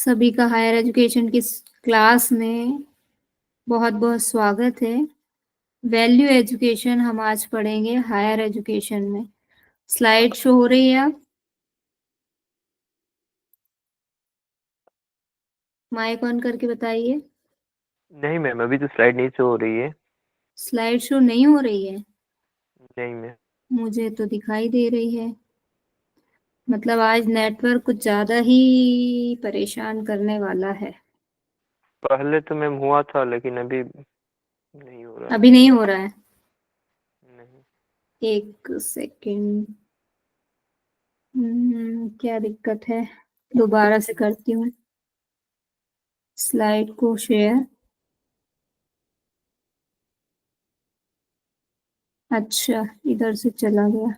सभी का higher education की क्लास में बहुत बहुत स्वागत है। वैल्यू एजुकेशन हम आज पढ़ेंगे हायर एजुकेशन में। स्लाइड शो हो रही है, आप माइक ऑन करके बताइए। नहीं मैम, अभी तो स्लाइड नहीं शो हो रही है। स्लाइड शो नहीं हो रही है? नहीं मैम। मुझे तो दिखाई दे रही है। मतलब आज नेटवर्क कुछ ज्यादा ही परेशान करने वाला है। पहले तो मैम हुआ था, लेकिन अभी नहीं हो रहा है। अभी नहीं हो रहा है? नहीं। एक सेकेंड। क्या दिक्कत है? दोबारा से करती हूँ स्लाइड को शेयर। अच्छा, इधर से चला गया।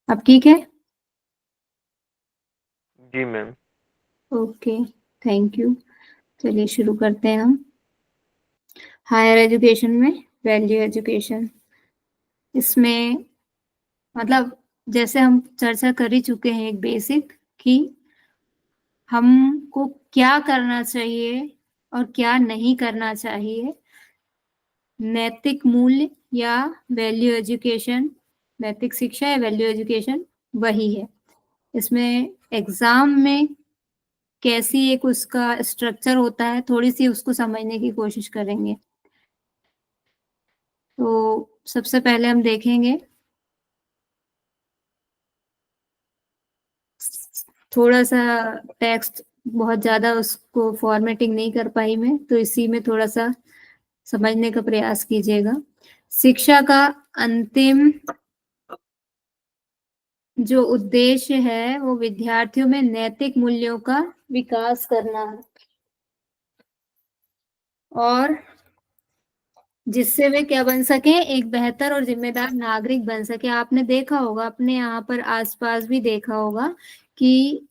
अब ठीक है? जी मैम। Okay, thank you. चलिए शुरू करते हैं हम। हायर एजुकेशन में वैल्यू एजुकेशन, इसमें मतलब जैसे हम चर्चा कर ही चुके हैं एक बेसिक कि हमको क्या करना चाहिए और क्या नहीं करना चाहिए। नैतिक मूल्य या वैल्यू एजुकेशन, नैतिक शिक्षा या वैल्यू एजुकेशन वही है। इसमें एग्जाम में कैसी एक उसका स्ट्रक्चर होता है, थोड़ी सी उसको समझने की कोशिश करेंगे। तो सबसे पहले हम देखेंगे, थोड़ा सा टेक्स्ट बहुत ज्यादा उसको फॉर्मेटिंग नहीं कर पाई मैं, तो इसी में थोड़ा सा समझने का प्रयास कीजिएगा। शिक्षा का अंतिम जो उद्देश्य है वो विद्यार्थियों में नैतिक मूल्यों का विकास करना है, और जिससे वे क्या बन सके, एक बेहतर और जिम्मेदार नागरिक बन सके। आपने देखा होगा, अपने यहाँ पर आसपास भी देखा होगा कि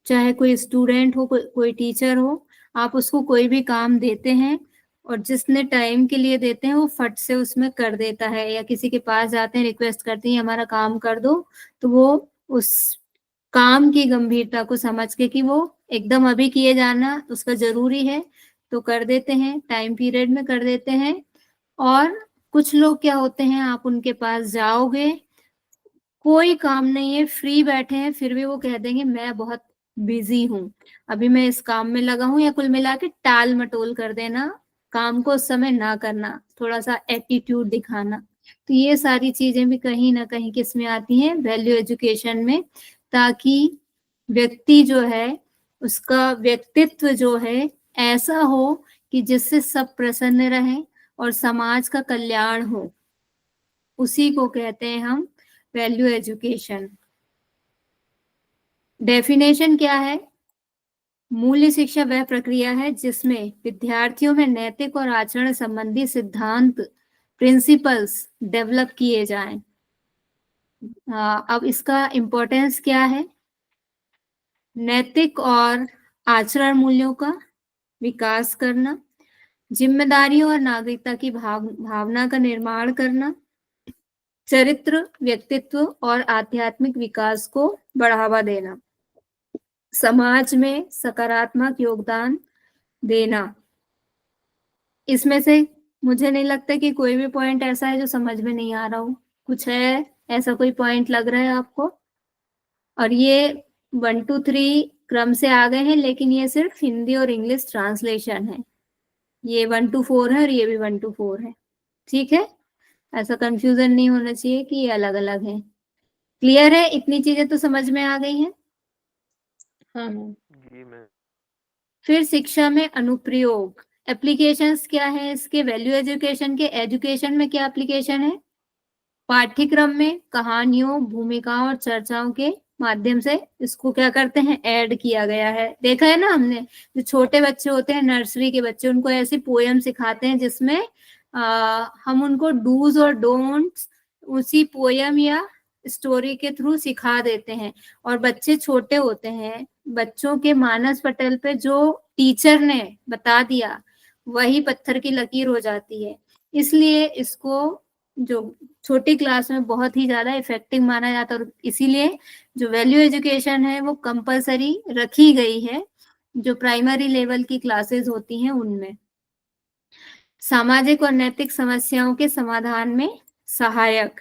चाहे कोई स्टूडेंट हो, कोई टीचर हो, आप उसको कोई भी काम देते हैं और जिसने टाइम के लिए देते हैं वो फट से उसमें कर देता है, या किसी के पास जाते हैं रिक्वेस्ट करते हैं हमारा काम कर दो, तो वो उस काम की गंभीरता को समझ के कि वो एकदम अभी किए जाना उसका जरूरी है तो कर देते हैं, टाइम पीरियड में कर देते हैं। और कुछ लोग क्या होते हैं, आप उनके पास जाओगे, कोई काम नहीं है, फ्री बैठे हैं, फिर भी वो कह देंगे मैं बहुत बिजी हूँ, अभी मैं इस काम में लगा हूँ, या कुल मिला के टाल मटोल कर देना, काम को उस समय ना करना, थोड़ा सा एटीट्यूड दिखाना। तो ये सारी चीजें भी कहीं ना कहीं किस में आती हैं, वैल्यू एजुकेशन में, ताकि व्यक्ति जो है उसका व्यक्तित्व जो है ऐसा हो कि जिससे सब प्रसन्न रहें और समाज का कल्याण हो। उसी को कहते हैं हम वैल्यू एजुकेशन। डेफिनेशन क्या है? मूल्य शिक्षा वह प्रक्रिया है जिसमें विद्यार्थियों में नैतिक और आचरण संबंधी सिद्धांत, प्रिंसिपल्स डेवलप किए जाएं। अब इसका इम्पोर्टेंस क्या है? नैतिक और आचरण मूल्यों का विकास करना, जिम्मेदारी और नागरिकता की भावना का निर्माण करना, चरित्र, व्यक्तित्व और आध्यात्मिक विकास को बढ़ावा देना, समाज में सकारात्मक योगदान देना। इसमें से मुझे नहीं लगता कि कोई भी पॉइंट ऐसा है जो समझ में नहीं आ रहा हो। कुछ है ऐसा, कोई पॉइंट लग रहा है आपको? और ये 1 2 3 क्रम से आ गए हैं, लेकिन ये सिर्फ हिंदी और इंग्लिश ट्रांसलेशन है। ये 1 to 4 है और ये भी 1 to 4 है। ठीक है, ऐसा कंफ्यूजन नहीं होना चाहिए कि ये अलग अलग है। क्लियर है? इतनी चीजें तो समझ में आ गई हैं। हाँ हाँ। जी मैम। फिर शिक्षा में अनुप्रयोग, एप्लीकेशंस क्या है इसके? वैल्यू एजुकेशन के एजुकेशन में क्या एप्लीकेशन है? पाठ्यक्रम में कहानियों, भूमिकाओं और चर्चाओं के माध्यम से इसको क्या करते हैं, ऐड किया गया है। देखा है ना हमने, जो छोटे बच्चे होते हैं, नर्सरी के बच्चे, उनको ऐसी पोयम सिखाते हैं जिसमें हम उनको डूज और डोंट्स उसी पोयम या स्टोरी के थ्रू सिखा देते हैं। और बच्चे छोटे होते हैं, बच्चों के मानस पटल पे जो टीचर ने बता दिया वही पत्थर की लकीर हो जाती है। इसलिए इसको जो छोटी क्लास में बहुत ही ज्यादा इफेक्टिव माना जाता है, और इसीलिए जो वैल्यू एजुकेशन है वो कंपलसरी रखी गई है जो प्राइमरी लेवल की क्लासेस होती हैं उनमें। सामाजिक और नैतिक समस्याओं के समाधान में सहायक,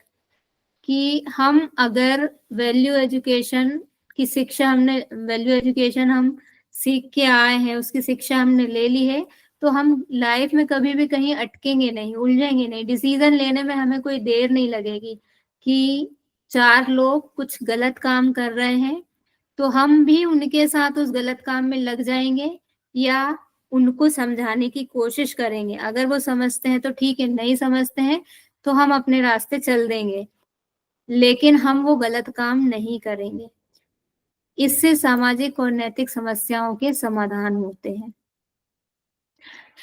कि हम अगर वैल्यू एजुकेशन की शिक्षा हमने वैल्यू एजुकेशन हम सीख के आए हैं, उसकी शिक्षा हमने ले ली है, तो हम लाइफ में कभी भी कहीं अटकेंगे नहीं, उलझेंगे नहीं, डिसीजन लेने में हमें कोई देर नहीं लगेगी कि 4 लोग कुछ गलत काम कर रहे हैं तो हम भी उनके साथ उस गलत काम में लग जाएंगे या उनको समझाने की कोशिश करेंगे। अगर वो समझते हैं तो ठीक है, नहीं समझते हैं तो हम अपने रास्ते चल देंगे, लेकिन हम वो गलत काम नहीं करेंगे। इससे सामाजिक और नैतिक समस्याओं के समाधान होते हैं।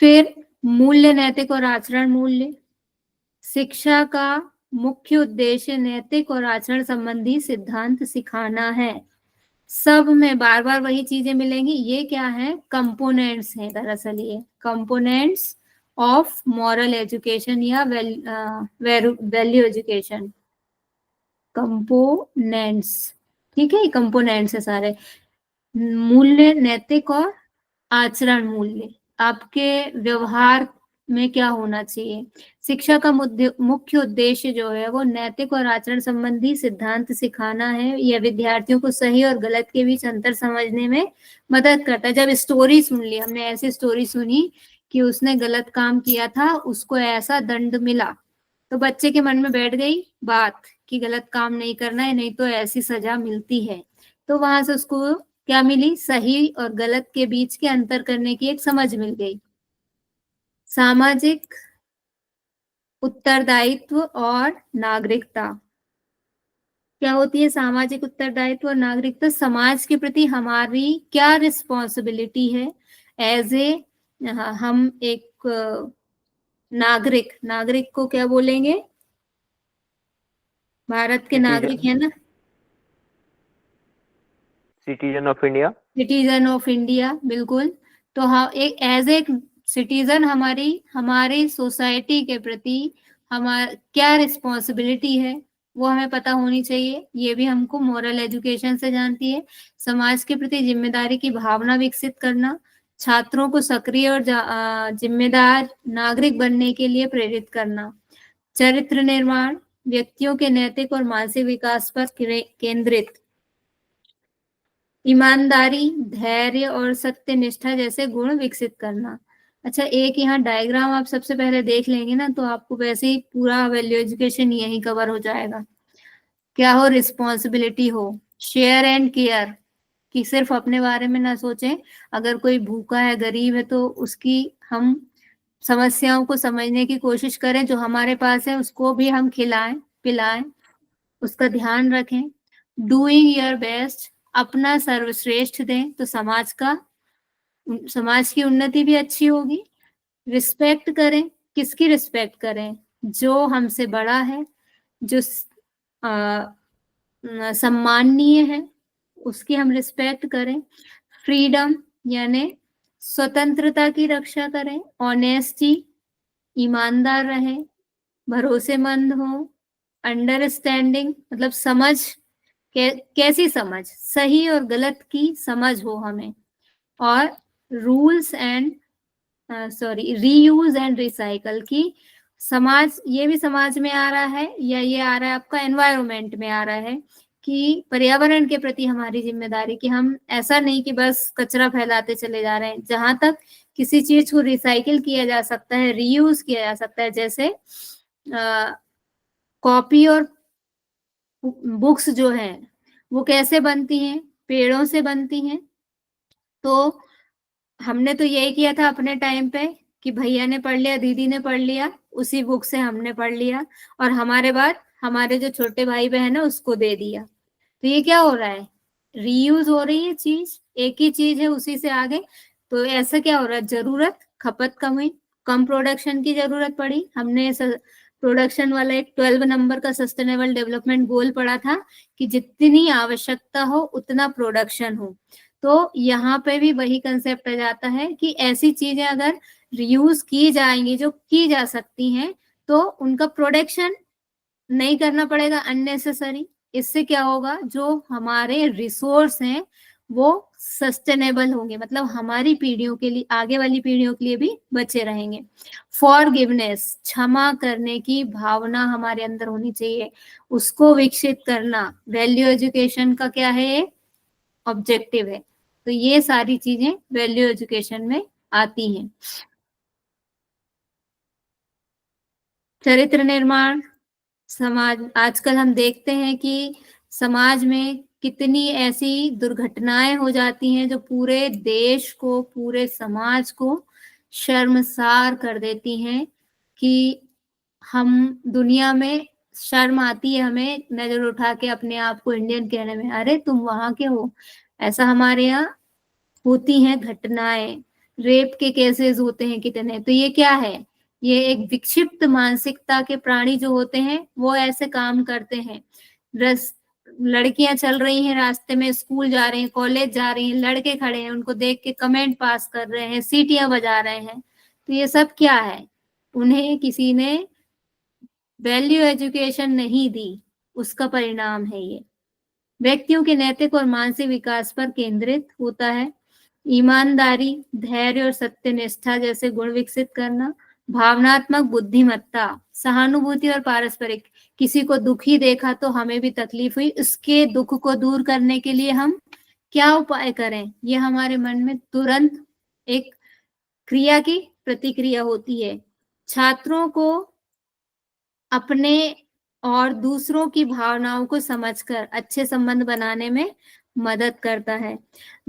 फिर मूल्य, नैतिक और आचरण मूल्य। शिक्षा का मुख्य उद्देश्य नैतिक और आचरण संबंधी सिद्धांत सिखाना है। सब में बार बार वही चीजें मिलेंगी। ये क्या है? कंपोनेंट्स हैं दरअसल, ये कंपोनेंट्स ऑफ मॉरल एजुकेशन या वैल्यू एजुकेशन, कंपोनेंट्स। ठीक है, कंपोनेंट्स है सारे। मूल्य, नैतिक और आचरण मूल्य, आपके व्यवहार में क्या होना चाहिए। शिक्षा का मुख्य उद्देश्य जो है वो नैतिक और आचरण संबंधी सिद्धांत सिखाना है। यह विद्यार्थियों को सही और गलत के बीच अंतर समझने में मदद करता है। जब स्टोरी सुन ली हमने, ऐसी स्टोरी सुनी कि उसने गलत काम किया था, उसको ऐसा दंड मिला, तो बच्चे के मन में बैठ गई बात कि गलत काम नहीं करना है, नहीं तो ऐसी सजा मिलती है। तो वहां से उसको क्या मिली? सही और गलत के बीच के अंतर करने की एक समझ मिल गई। सामाजिक उत्तरदायित्व और नागरिकता। क्या होती है सामाजिक उत्तरदायित्व और नागरिकता? समाज के प्रति हमारी क्या रिस्पॉन्सिबिलिटी है एज ए, हम एक नागरिक। नागरिक को क्या बोलेंगे? भारत के नागरिक है ना, citizen of India. Citizen of India, बिल्कुल। तो हाँ, एक एज ए सिटीजन हमारी सोसाइटी के प्रति हमारा क्या रिस्पॉन्सिबिलिटी है वो हमें पता होनी चाहिए। ये भी हमको मॉरल एजुकेशन से जानती है। समाज के प्रति जिम्मेदारी की भावना विकसित करना, छात्रों को सक्रिय और जिम्मेदार नागरिक बनने के लिए प्रेरित करना। चरित्र निर्माण, व्यक्तियों के नैतिक और मानसिक विकास पर केंद्रित। ईमानदारी, धैर्य और सत्यनिष्ठा जैसे गुण विकसित करना। अच्छा, एक यहाँ डायग्राम आप सबसे पहले देख लेंगे ना, तो आपको वैसे ही पूरा वैल्यू एजुकेशन यही कवर हो जाएगा। क्या हो? रिस्पॉन्सिबिलिटी हो, शेयर एंड केयर, कि सिर्फ अपने बारे में ना सोचें। अगर कोई भूखा है, गरीब है, तो उसकी हम समस्याओं को समझने की कोशिश करें, जो हमारे पास है उसको भी हम खिलाएं पिलाएं, उसका ध्यान रखें। डूइंग योर बेस्ट, अपना सर्वश्रेष्ठ दें तो समाज की उन्नति भी अच्छी होगी। रिस्पेक्ट करें, किसकी रिस्पेक्ट करें? जो हमसे बड़ा है, जो सम्माननीय है, उसकी हम रिस्पेक्ट करें। फ्रीडम यानी स्वतंत्रता की रक्षा करें। ऑनेस्टी, ईमानदार रहें, भरोसेमंद हो। अंडरस्टैंडिंग मतलब समझ, कैसी समझ? सही और गलत की समझ हो हमें। और rules and reuse and recycle, की समाज, ये भी समाज में आ रहा है या ये आ रहा है आपका एनवायरनमेंट में आ रहा है, कि पर्यावरण के प्रति हमारी जिम्मेदारी, कि हम ऐसा नहीं कि बस कचरा फैलाते चले जा रहे हैं। जहां तक किसी चीज को रिसाइकिल किया जा सकता है, रीयूज किया जा सकता है, जैसे कॉपी और बुक्स जो है वो कैसे बनती हैं? पेड़ों से बनती हैं। तो हमने तो यही किया था अपने टाइम पे कि भैया ने पढ़ लिया, दीदी ने पढ़ लिया, उसी बुक से हमने पढ़ लिया, और हमारे बाद हमारे जो छोटे भाई बहन है उसको दे दिया। तो ये क्या हो रहा है? रीयूज हो रही है चीज, एक ही चीज है, उसी से आगे। तो ऐसा क्या हो रहा है? जरूरत, खपत कम हुई, कम प्रोडक्शन की जरूरत पड़ी, हमने प्रोडक्शन वाला एक 12 नंबर का सस्टेनेबल डेवलपमेंट गोल पड़ा था कि जितनी आवश्यकता हो उतना प्रोडक्शन हो। तो यहाँ पे भी वही कंसेप्ट आ जाता है कि ऐसी चीजें अगर रीयूज की जाएंगी जो की जा सकती हैं, तो उनका प्रोडक्शन नहीं करना पड़ेगा अननेसेसरी। इससे क्या होगा, जो हमारे रिसोर्स हैं वो सस्टेनेबल होंगे, मतलब हमारी पीढ़ियों के लिए, आगे वाली पीढ़ियों के लिए भी बचे रहेंगे। फॉरगिवनेस, क्षमा करने की भावना हमारे अंदर होनी चाहिए, उसको विकसित करना वैल्यू एजुकेशन का क्या है, ऑब्जेक्टिव है। तो ये सारी चीजें वैल्यू एजुकेशन में आती हैं। चरित्र निर्माण, समाज, आजकल हम देखते हैं कि समाज में कितनी ऐसी दुर्घटनाएं हो जाती हैं जो पूरे देश को, पूरे समाज को शर्मसार कर देती हैं, कि हम दुनिया में शर्म आती है हमें नजर उठा के अपने आप को इंडियन कहने में, अरे तुम वहां के हो। ऐसा हमारे यहाँ होती हैं घटनाएं, रेप के केसेस होते हैं कितने। तो ये क्या है, ये एक विक्षिप्त मानसिकता के प्राणी जो होते हैं वो ऐसे काम करते हैं। रस लड़कियां चल रही हैं रास्ते में, स्कूल जा रही हैं, कॉलेज जा रही हैं, लड़के खड़े हैं, उनको देख के कमेंट पास कर रहे हैं, सीटियां बजा रहे हैं। तो ये सब क्या है, उन्हें किसी ने वैल्यू एजुकेशन नहीं दी, उसका परिणाम है ये। व्यक्तियों के नैतिक और मानसिक विकास पर केंद्रित होता है। ईमानदारी, धैर्य और सत्यनिष्ठा जैसे गुण विकसित करना, भावनात्मक बुद्धिमत्ता, सहानुभूति और पारस्परिक, किसी को दुखी देखा तो हमें भी तकलीफ हुई, उसके दुख को दूर करने के लिए हम क्या उपाय करें, ये हमारे मन में तुरंत एक क्रिया की प्रतिक्रिया होती है। छात्रों को अपने और दूसरों की भावनाओं को समझकर अच्छे संबंध बनाने में मदद करता है।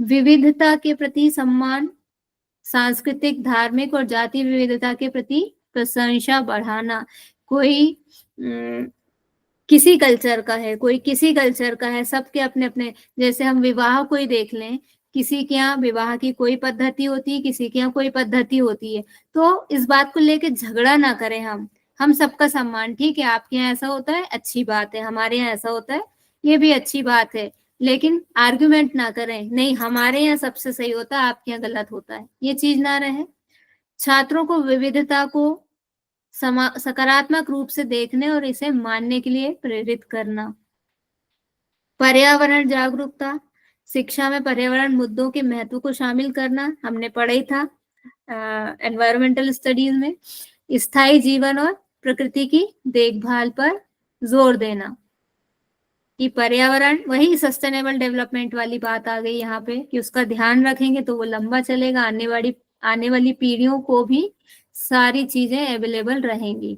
विविधता के प्रति सम्मान, सांस्कृतिक, धार्मिक और जाति विविधता के प्रति प्रशंसा बढ़ाना। कोई किसी कल्चर का है, कोई किसी कल्चर का है, सबके अपने अपने, जैसे हम विवाह को ही देख लें, किसी के यहाँ विवाह की कोई पद्धति होती है, किसी के यहाँ कोई पद्धति होती है। तो इस बात को लेके झगड़ा ना करें, हम सबका सम्मान, ठीक है, आपके यहाँ ऐसा होता है अच्छी बात है, हमारे यहाँ ऐसा होता है ये भी अच्छी बात है, लेकिन आर्ग्यूमेंट ना करें, नहीं हमारे यहाँ सबसे सही होता है, आपके यहाँ गलत होता है, ये चीज ना रहे। छात्रों को विविधता को सकारात्मक रूप से देखने और इसे मानने के लिए प्रेरित करना। पर्यावरण जागरूकता, शिक्षा में पर्यावरण मुद्दों के महत्व को शामिल करना, हमने पढ़ा ही था एनवायरमेंटल स्टडीज में। स्थायी जीवन और प्रकृति की देखभाल पर जोर देना, कि पर्यावरण, वही सस्टेनेबल डेवलपमेंट वाली बात आ गई यहाँ पे, कि उसका ध्यान रखेंगे तो वो लंबा चलेगा, आने वाली पीढ़ियों को भी सारी चीजें अवेलेबल रहेंगी।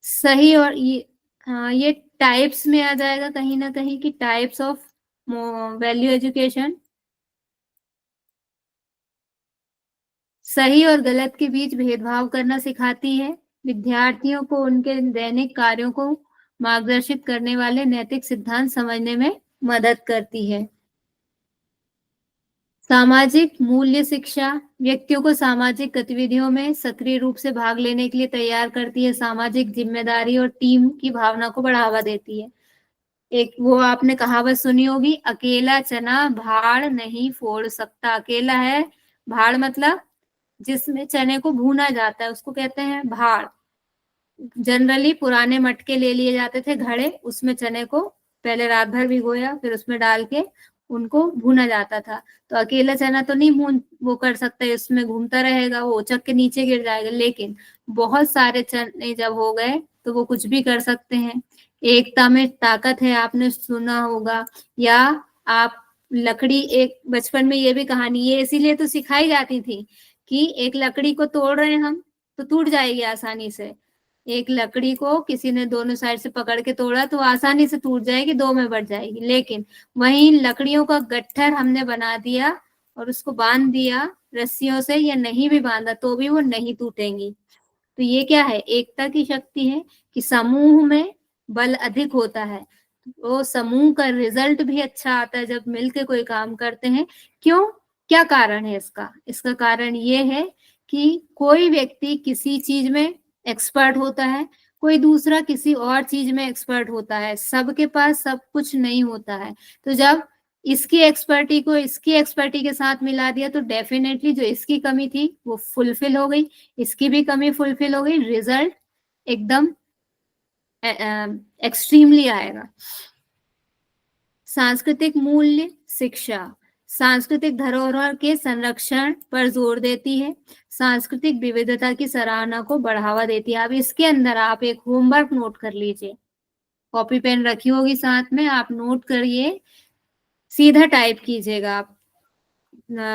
सही, और ये टाइप्स में आ जाएगा कहीं ना कहीं, कि टाइप्स ऑफ वैल्यू एजुकेशन। सही और गलत के बीच भेदभाव करना सिखाती है, विद्यार्थियों को उनके दैनिक कार्यों को मार्गदर्शित करने वाले नैतिक सिद्धांत समझने में मदद करती है। सामाजिक मूल्य शिक्षा, व्यक्तियों को सामाजिक गतिविधियों में सक्रिय रूप से भाग लेने के लिए तैयार करती है, सामाजिक जिम्मेदारी और टीम की भावना को बढ़ावा देती है। एक वो आपने कहावत सुनी होगी, अकेला चना भाड़ नहीं फोड़ सकता। अकेला है, भाड़ मतलब जिसमें चने को भूना जाता है उसको कहते हैं भाड़। जनरली पुराने मटके ले लिए जाते थे, घड़े, उसमें चने को पहले रात भर भिगोया, फिर उसमें डाल के उनको भूना जाता था। तो अकेला चना तो नहीं भून वो कर सकता है, इसमें घूमता रहेगा, वो उचक के नीचे गिर जाएगा। लेकिन बहुत सारे चने जब हो गए तो वो कुछ भी कर सकते हैं। एकता में ताकत है, आपने सुना होगा। या आप लकड़ी, एक बचपन में ये भी कहानी, ये इसीलिए तो सिखाई जाती थी कि एक लकड़ी को तोड़ रहे हैं हम तो टूट जाएगी आसानी से, एक लकड़ी को किसी ने दोनों साइड से पकड़ के तोड़ा तो आसानी से टूट जाएगी, दो में बढ़ जाएगी। लेकिन वहीं लकड़ियों का गट्ठर हमने बना दिया और उसको बांध दिया रस्सियों से, या नहीं भी बांधा तो भी वो नहीं टूटेंगी। तो ये क्या है, एकता की शक्ति है, कि समूह में बल अधिक होता है, वो समूह का रिजल्ट भी अच्छा आता है जब मिलके कोई काम करते हैं। क्यों, क्या कारण है इसका? इसका कारण ये है कि कोई व्यक्ति किसी चीज में एक्सपर्ट होता है, कोई दूसरा किसी और चीज में एक्सपर्ट होता है, सबके पास सब कुछ नहीं होता है। तो जब इसकी एक्सपर्टी को इसकी एक्सपर्टी के साथ मिला दिया तो डेफिनेटली जो इसकी कमी थी वो फुलफिल हो गई, इसकी भी कमी फुलफिल हो गई, रिजल्ट एकदम एक्सट्रीमली आएगा। सांस्कृतिक मूल्य शिक्षा सांस्कृतिक धरोहर के संरक्षण पर जोर देती है, सांस्कृतिक विविधता की सराहना को बढ़ावा देती है। अब इसके अंदर आप एक होमवर्क नोट कर लीजिए, कॉपी पेन रखी होगी साथ में, आप नोट करिए, सीधा टाइप कीजिएगा, आप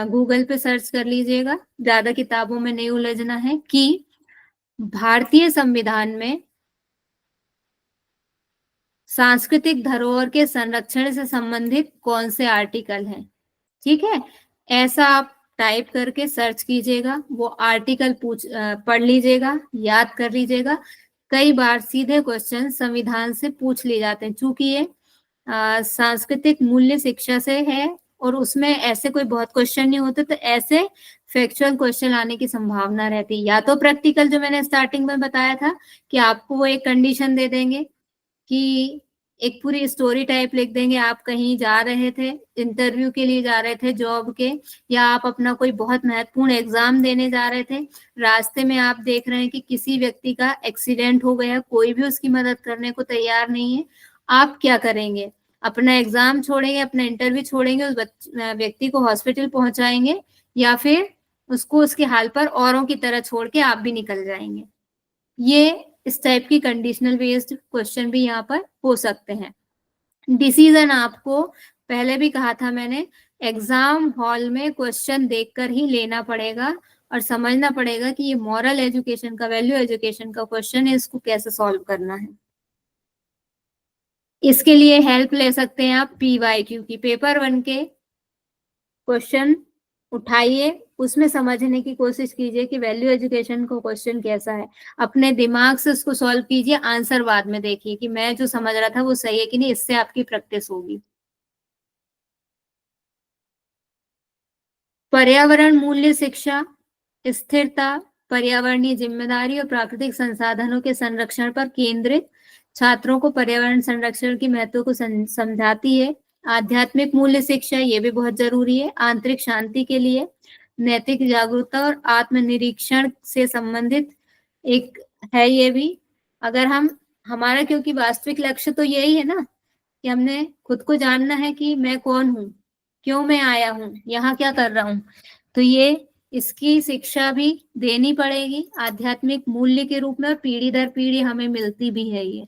गूगल पे सर्च कर लीजिएगा, ज्यादा किताबों में नहीं उलझना है, कि भारतीय संविधान में सांस्कृतिक धरोहर के संरक्षण से संबंधित कौन से आर्टिकल हैं। ठीक है, ऐसा आप टाइप करके सर्च कीजिएगा, वो आर्टिकल पढ़ लीजिएगा, याद कर लीजिएगा। कई बार सीधे क्वेश्चन संविधान से पूछ लिए जाते हैं, चूंकि ये सांस्कृतिक मूल्य शिक्षा से है और उसमें ऐसे कोई बहुत क्वेश्चन नहीं होते, तो ऐसे फैक्चुअल क्वेश्चन आने की संभावना रहती है। या तो प्रैक्टिकल जो मैंने स्टार्टिंग में बताया था कि आपको वो एक कंडीशन दे देंगे कि एक पूरी स्टोरी टाइप लिख देंगे, आप कहीं जा रहे थे, इंटरव्यू के लिए जा रहे थे जॉब के, या आप अपना कोई बहुत महत्वपूर्ण एग्जाम देने जा रहे थे, रास्ते में आप देख रहे हैं कि किसी व्यक्ति का एक्सीडेंट हो गया, कोई भी उसकी मदद करने को तैयार नहीं है, आप क्या करेंगे? अपना एग्जाम छोड़ेंगे, अपना इंटरव्यू छोड़ेंगे, उस व्यक्ति को हॉस्पिटल पहुंचाएंगे, या फिर उसको उसके हाल पर औरों की तरह छोड़ के आप भी निकल जाएंगे? ये इस टाइप की कंडीशनल बेस्ड क्वेश्चन भी यहाँ पर हो सकते हैं। डिसीजन आपको पहले भी कहा था मैंने, एग्जाम हॉल में क्वेश्चन देखकर ही लेना पड़ेगा और समझना पड़ेगा कि ये मॉरल एजुकेशन का, वैल्यू एजुकेशन का क्वेश्चन है, इसको कैसे सॉल्व करना है। इसके लिए हेल्प ले सकते हैं आप PYQ की, पेपर 1 के क्वेश्चन उठाइए, उसमें समझने की कोशिश कीजिए कि वैल्यू एजुकेशन को क्वेश्चन कैसा है, अपने दिमाग से उसको सॉल्व कीजिए, आंसर बाद में देखिए कि मैं जो समझ रहा था वो सही है कि नहीं, इससे आपकी प्रैक्टिस होगी। पर्यावरण मूल्य शिक्षा स्थिरता, पर्यावरणीय जिम्मेदारी और प्राकृतिक संसाधनों के संरक्षण पर केंद्रित, छात्रों को पर्यावरण संरक्षण की महत्व को समझाती है। आध्यात्मिक मूल्य शिक्षा, ये भी बहुत जरूरी है, आंतरिक शांति के लिए, नैतिक जागरूकता और आत्मनिरीक्षण से संबंधित एक है ये भी। अगर हम, हमारा क्योंकि वास्तविक लक्ष्य तो यही है ना कि हमने खुद को जानना है कि मैं कौन हूँ, क्यों मैं आया हूँ, यहाँ क्या कर रहा हूँ, तो ये इसकी शिक्षा भी देनी पड़ेगी आध्यात्मिक मूल्य के रूप में, और पीढ़ी दर पीढ़ी हमें मिलती भी है ये,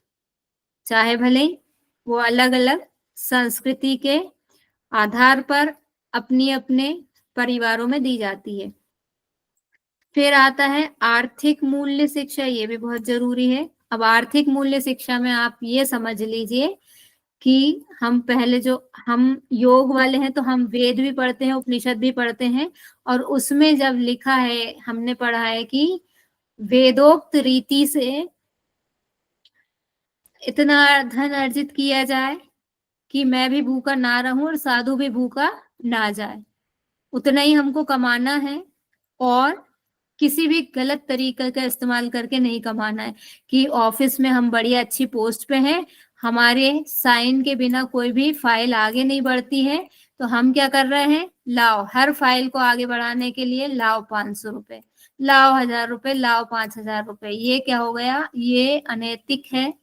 चाहे भले वो अलग अलग संस्कृति के आधार पर अपनी अपने परिवारों में दी जाती है। फिर आता है आर्थिक मूल्य शिक्षा, ये भी बहुत जरूरी है। अब आर्थिक मूल्य शिक्षा में आप ये समझ लीजिए कि हम पहले जो हम योग वाले हैं तो हम वेद भी पढ़ते हैं, उपनिषद भी पढ़ते हैं, और उसमें जब लिखा है, हमने पढ़ा है कि वेदोक्त रीति से इतना धन अर्जित किया जाए कि मैं भी भूखा ना रहूं और साधु भी भूखा ना जाए, उतना ही हमको कमाना है, और किसी भी गलत तरीके का इस्तेमाल करके नहीं कमाना है कि ऑफिस में हम बढ़िया अच्छी पोस्ट पे हैं, हमारे साइन के बिना कोई भी फाइल आगे नहीं बढ़ती है, तो हम क्या कर रहे हैं, लाओ हर फाइल को आगे बढ़ाने के लिए लाओ 500 रुपए, लाओ 1000 रुपए, लाओ 5000 रुपए, ये क्या हो गया, ये अनैतिक है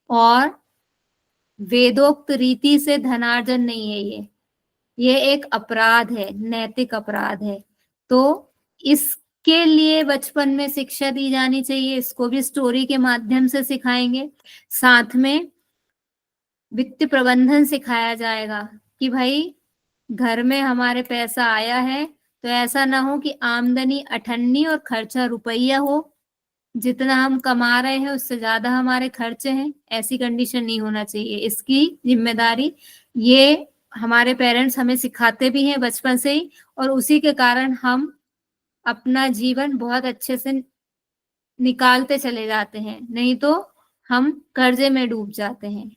और वेदोक्त रीति से धनार्जन नहीं है, ये एक अपराध है, नैतिक अपराध है। तो इसके लिए बचपन में शिक्षा दी जानी चाहिए, इसको भी स्टोरी के माध्यम से सिखाएंगे, साथ में वित्त प्रबंधन सिखाया जाएगा कि भाई घर में हमारे पैसा आया है तो ऐसा ना हो कि आमदनी अठन्नी और खर्चा रुपया हो, जितना हम कमा रहे हैं उससे ज्यादा हमारे खर्चे हैं, ऐसी कंडीशन नहीं होना चाहिए। इसकी जिम्मेदारी ये हमारे पेरेंट्स हमें सिखाते भी हैं बचपन से ही, और उसी के कारण हम अपना जीवन बहुत अच्छे से निकालते चले जाते हैं, नहीं तो हम कर्जे में डूब जाते हैं।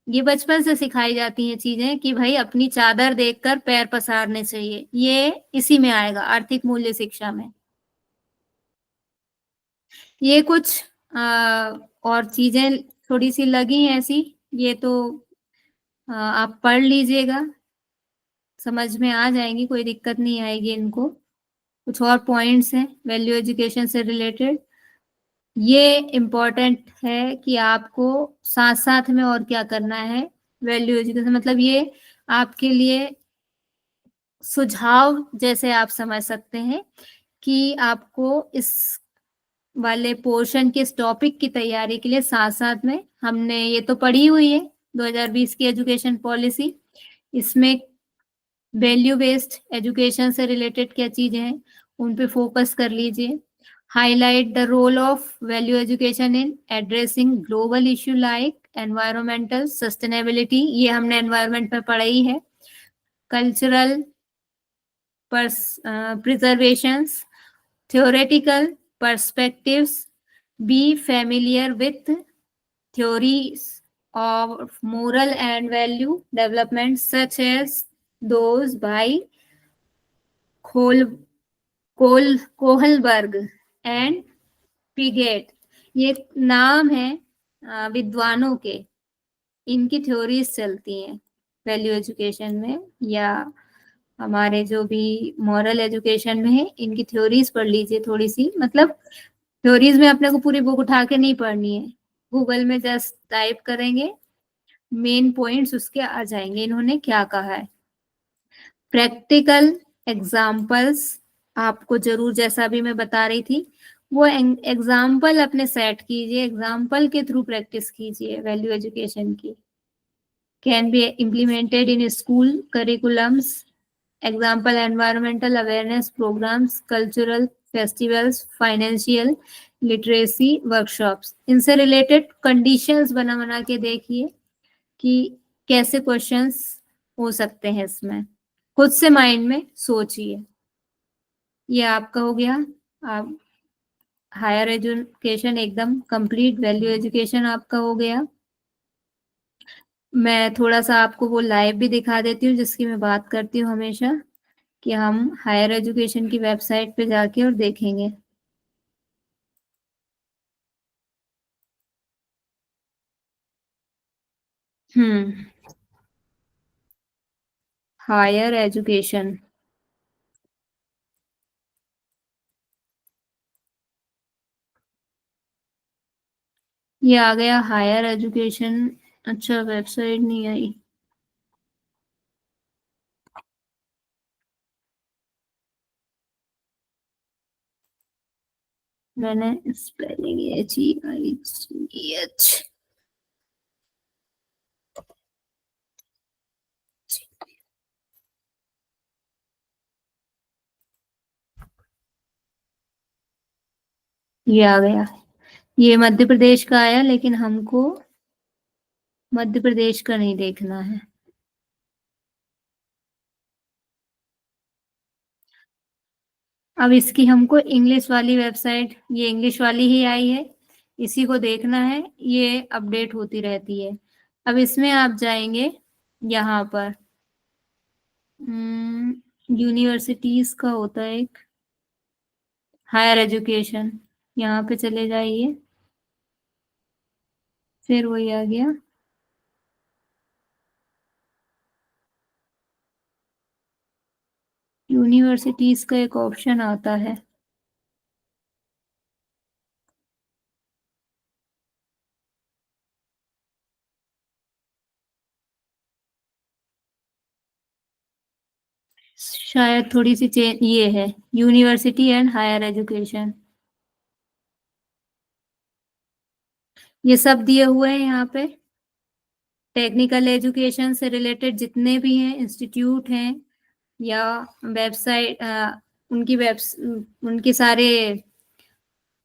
ये बचपन से सिखाई जाती हैं चीजें कि भाई अपनी चादर देखकर पैर पसारने चाहिए, ये इसी में आएगा, आर्थिक मूल्य शिक्षा में। ये कुछ और चीजें थोड़ी सी लगी हैं ऐसी, ये तो आप पढ़ लीजिएगा, समझ में आ जाएंगी, कोई दिक्कत नहीं आएगी इनको। कुछ और पॉइंट्स हैं वैल्यू एजुकेशन से रिलेटेड, ये इम्पोर्टेंट है कि आपको साथ साथ में और क्या करना है। वैल्यू एजुकेशन मतलब ये आपके लिए सुझाव जैसे आप समझ सकते हैं कि आपको इस वाले पोर्शन के इस टॉपिक की तैयारी के लिए साथ साथ में हमने ये तो पढ़ी हुई है 2020 की एजुकेशन पॉलिसी, इसमें वैल्यू बेस्ड एजुकेशन से रिलेटेड क्या चीजें हैं उन पे फोकस कर लीजिए। Highlight the role of value education in addressing global issue like environmental sustainability, ये हमने एनवायरमेंट में पढ़ा ही है। Cultural preservations, theoretical perspectives, be familiar with theories of moral and value development such as those by Kohl, Kohlberg and Piaget, ये नाम है विद्वानों के, इनकी थ्योरीज चलती हैं वैल्यू एजुकेशन में, या हमारे जो भी मॉरल एजुकेशन में है इनकी थ्योरीज पढ़ लीजिए थोड़ी सी। मतलब थ्योरीज में अपने को पूरी बुक उठा के नहीं पढ़नी है, गूगल में जस्ट टाइप करेंगे, मेन पॉइंट्स उसके आ जाएंगे इन्होंने क्या कहा है। प्रैक्टिकल एग्जाम्पल्स आपको जरूर, जैसा भी मैं बता रही थी, वो एग्जाम्पल अपने सेट कीजिए, एग्जाम्पल के थ्रू प्रैक्टिस कीजिए वैल्यू एजुकेशन की। Can be implemented in school curriculums, example environmental awareness programs, cultural festivals, financial literacy workshops, इनसे रिलेटेड कंडीशंस बना बना के देखिए कि कैसे क्वेश्चंस हो सकते हैं इसमें, खुद से माइंड में सोचिए। ये आपका हो गया, आप हायर एजुकेशन एकदम कंप्लीट वैल्यू एजुकेशन आपका हो गया। मैं थोड़ा सा आपको वो लाइव भी दिखा देती हूँ जिसकी मैं बात करती हूँ हमेशा, कि हम हायर एजुकेशन की वेबसाइट पे जाके और देखेंगे। हायर एजुकेशन, ये आ गया हायर एजुकेशन। अच्छा वेबसाइट नहीं आई, मैंने स्पेलिंग HEIGH, ये आ गया, ये मध्य प्रदेश का आया, लेकिन हमको मध्य प्रदेश का नहीं देखना है। अब इसकी हमको इंग्लिश वाली वेबसाइट, ये इंग्लिश वाली ही आई है, इसी को देखना है, ये अपडेट होती रहती है। अब इसमें आप जाएंगे यहाँ पर, यूनिवर्सिटीज का होता है एक हायर एजुकेशन, यहाँ पे चले जाइए, फिर वही आ गया, यूनिवर्सिटीज का एक ऑप्शन आता है, शायद थोड़ी सी चेंज, ये है यूनिवर्सिटी एंड हायर एजुकेशन, ये सब दिए हुए हैं यहाँ पे। टेक्निकल एजुकेशन से रिलेटेड जितने भी हैं इंस्टीट्यूट हैं या वेबसाइट, उनके सारे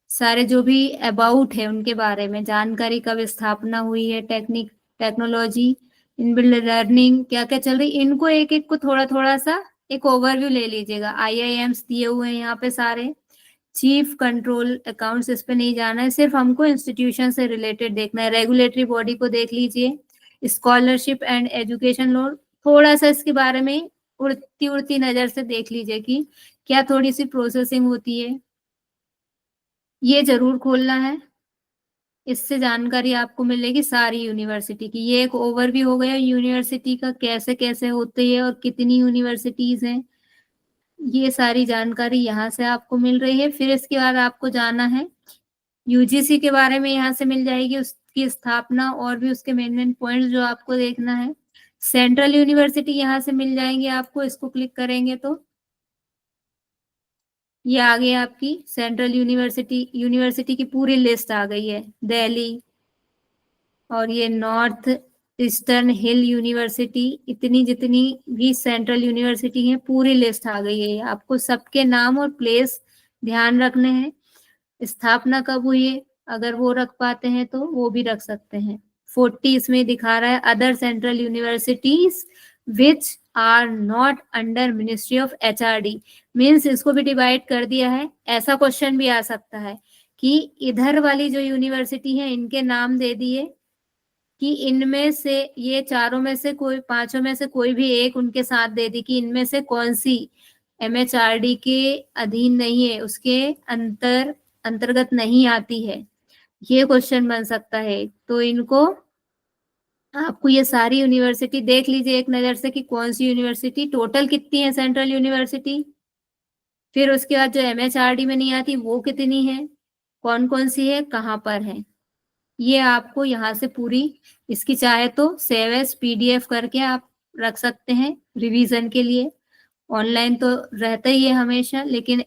सारे जो भी अबाउट है उनके बारे में जानकारी, कब स्थापना हुई है, टेक्नोलॉजी, इनबिल्ड लर्निंग क्या क्या चल रही, इनको एक एक को थोड़ा थोड़ा सा एक ओवरव्यू ले लीजिएगा। आईआईएम्स दिए हुए हैं यहाँ पे सारे, चीफ कंट्रोल अकाउंट्स, इस पे नहीं जाना है, सिर्फ हमको इंस्टीट्यूशन से रिलेटेड देखना है। रेगुलेटरी बॉडी को देख लीजिए, स्कॉलरशिप एंड एजुकेशन लोन, थोड़ा सा इसके बारे में उड़ती उड़ती नजर से देख लीजिए कि क्या थोड़ी सी प्रोसेसिंग होती है, ये जरूर खोलना है, इससे जानकारी आपको मिलेगी सारी यूनिवर्सिटी की। ये एक ओवरव्यू हो गया यूनिवर्सिटी का, कैसे कैसे होती है और कितनी यूनिवर्सिटीज हैं, ये सारी जानकारी यहाँ से आपको मिल रही है। फिर इसके बाद आपको जाना है यूजीसी के बारे में, यहाँ से मिल जाएगी उसकी स्थापना और भी उसके मेन मेन पॉइंट्स जो आपको देखना है। सेंट्रल यूनिवर्सिटी यहाँ से मिल जाएंगे आपको, इसको क्लिक करेंगे तो ये आ गई आपकी सेंट्रल यूनिवर्सिटी, यूनिवर्सिटी की पूरी लिस्ट आ गई है। दिल्ली और ये नॉर्थ ईस्टर्न हिल यूनिवर्सिटी, इतनी जितनी भी सेंट्रल यूनिवर्सिटी है पूरी लिस्ट आ गई है। आपको सबके नाम और प्लेस ध्यान रखने हैं, स्थापना कब हुई है, अगर वो रख पाते हैं तो वो भी रख सकते हैं। 40 इसमें दिखा रहा है other central universities which are not under ministry of HRD, means इसको भी डिवाइड कर दिया है। ऐसा क्वेश्चन भी आ सकता है कि इधर वाली जो यूनिवर्सिटी है इनके नाम दे दिए कि इनमें से ये चारों में से कोई, पांचों में से कोई भी एक उनके साथ दे दी कि इनमें से कौन सी एमएचआरडी के अधीन नहीं है, उसके अंतर्गत नहीं आती है, ये क्वेश्चन बन सकता है। तो इनको आपको ये सारी यूनिवर्सिटी देख लीजिए एक नजर से कि कौन सी यूनिवर्सिटी, टोटल कितनी है सेंट्रल यूनिवर्सिटी, फिर उसके बाद जो एमएचआरडी में नहीं आती वो कितनी है, कौन कौन सी है, कहाँ पर है, ये आपको यहाँ से पूरी, इसकी चाहे तो सेव एज पीडीएफ करके आप रख सकते हैं रिवीजन के लिए। ऑनलाइन तो रहता ही है हमेशा, लेकिन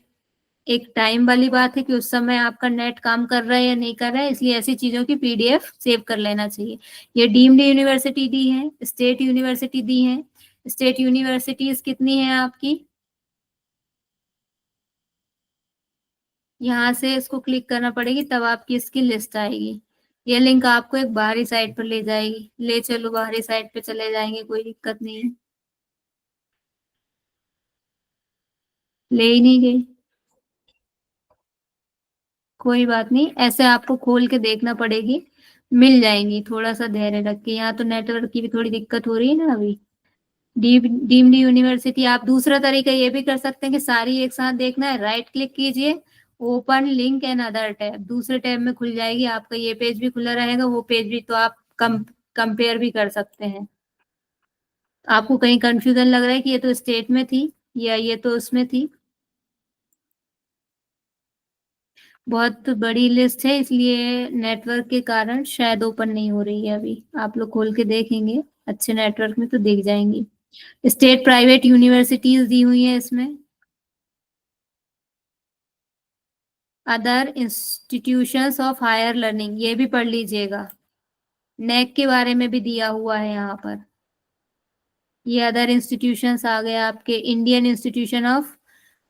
एक टाइम वाली बात है कि उस समय आपका नेट काम कर रहा है या नहीं कर रहा है, इसलिए ऐसी चीजों की पीडीएफ सेव कर लेना चाहिए। ये डीम्ड यूनिवर्सिटी दी है, स्टेट यूनिवर्सिटी दी है। स्टेट यूनिवर्सिटीज कितनी है आपकी, यहाँ से इसको क्लिक करना पड़ेगी तब आपकी इसकी लिस्ट आएगी। ये लिंक आपको एक बाहरी साइट पर ले जाएगी, ले चलो बाहरी साइट पे चले जाएंगे, कोई दिक्कत नहीं है। ले ही नहीं गई, कोई बात नहीं, ऐसे आपको खोल के देखना पड़ेगी, मिल जाएंगी, थोड़ा सा धैर्य रख के। यहाँ तो नेटवर्क की भी थोड़ी दिक्कत हो रही है ना अभी। डीम्ड यूनिवर्सिटी आप दूसरा तरीका ये भी कर सकते हैं कि सारी एक साथ देखना है, राइट क्लिक कीजिए, open link and other tab, दूसरे टैब में खुल जाएगी, आपका ये पेज भी खुला रहेगा, वो पेज भी, तो आप कंपेयर भी कर सकते हैं। आपको कहीं कंफ्यूजन लग रहा है कि ये तो स्टेट में थी या ये तो उसमें थी, बहुत बड़ी लिस्ट है इसलिए नेटवर्क के कारण शायद ओपन नहीं हो रही है अभी। आप लोग खोल के देखेंगे अच्छे नेटवर्क में तो दिख जाएंगी। स्टेट प्राइवेट यूनिवर्सिटीज दी हुई है इसमें, other institutions of higher learning ये भी पढ़ लीजिएगा, नेक के बारे में भी दिया हुआ है यहाँ पर। ये अदर इंस्टीट्यूशंस आ गए आपके, Indian institution of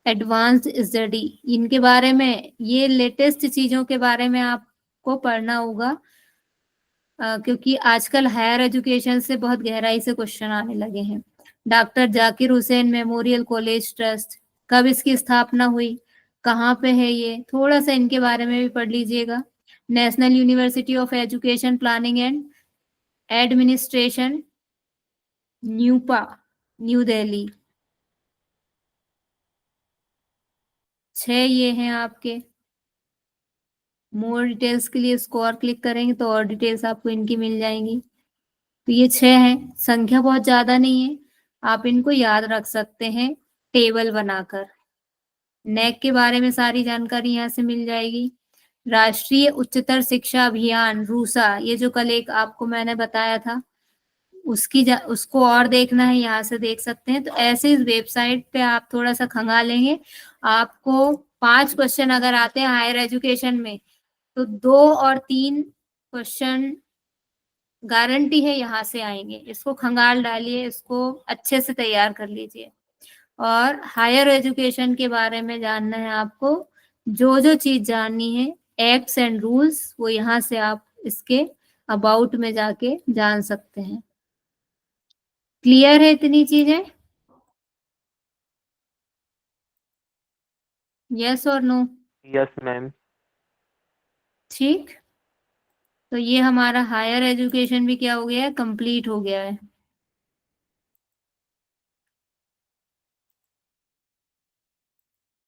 advanced study, इनके बारे में, ये लेटेस्ट चीजों के बारे में आपको पढ़ना होगा, क्योंकि आजकल हायर एजुकेशन से बहुत गहराई से क्वेश्चन आने लगे हैं। Doctor Zakir Hussain memorial college trust, कब इसकी स्थापना हुई, कहाँ पे है, ये थोड़ा सा इनके बारे में भी पढ़ लीजिएगा। National university of education planning and administration, NUEPA, new Delhi, 6 ये हैं आपके। मोर डिटेल्स के लिए इसको और क्लिक करेंगे तो और डिटेल्स आपको इनकी मिल जाएंगी। तो ये 6 हैं, संख्या बहुत ज्यादा नहीं है, आप इनको याद रख सकते हैं टेबल बनाकर। नेक के बारे में सारी जानकारी यहाँ से मिल जाएगी। राष्ट्रीय उच्चतर शिक्षा अभियान रूसा, ये जो कल एक आपको मैंने बताया था, उसको और देखना है, यहाँ से देख सकते हैं। तो ऐसे इस वेबसाइट पे आप थोड़ा सा खंगालेंगे, आपको 5 क्वेश्चन अगर आते हैं हायर एजुकेशन में तो 2 और 3 क्वेश्चन गारंटी है यहाँ से आएंगे। इसको खंगाल डालिए, इसको अच्छे से तैयार कर लीजिए। और हायर एजुकेशन के बारे में जानना है आपको, जो जो चीज जाननी है, एक्ट्स एंड रूल्स, वो यहाँ से आप इसके अबाउट में जाके जान सकते हैं। क्लियर है इतनी चीजें? यस और नो? Yes ma'am. ठीक, तो ये हमारा हायर एजुकेशन भी क्या हो गया है, कंप्लीट हो गया है।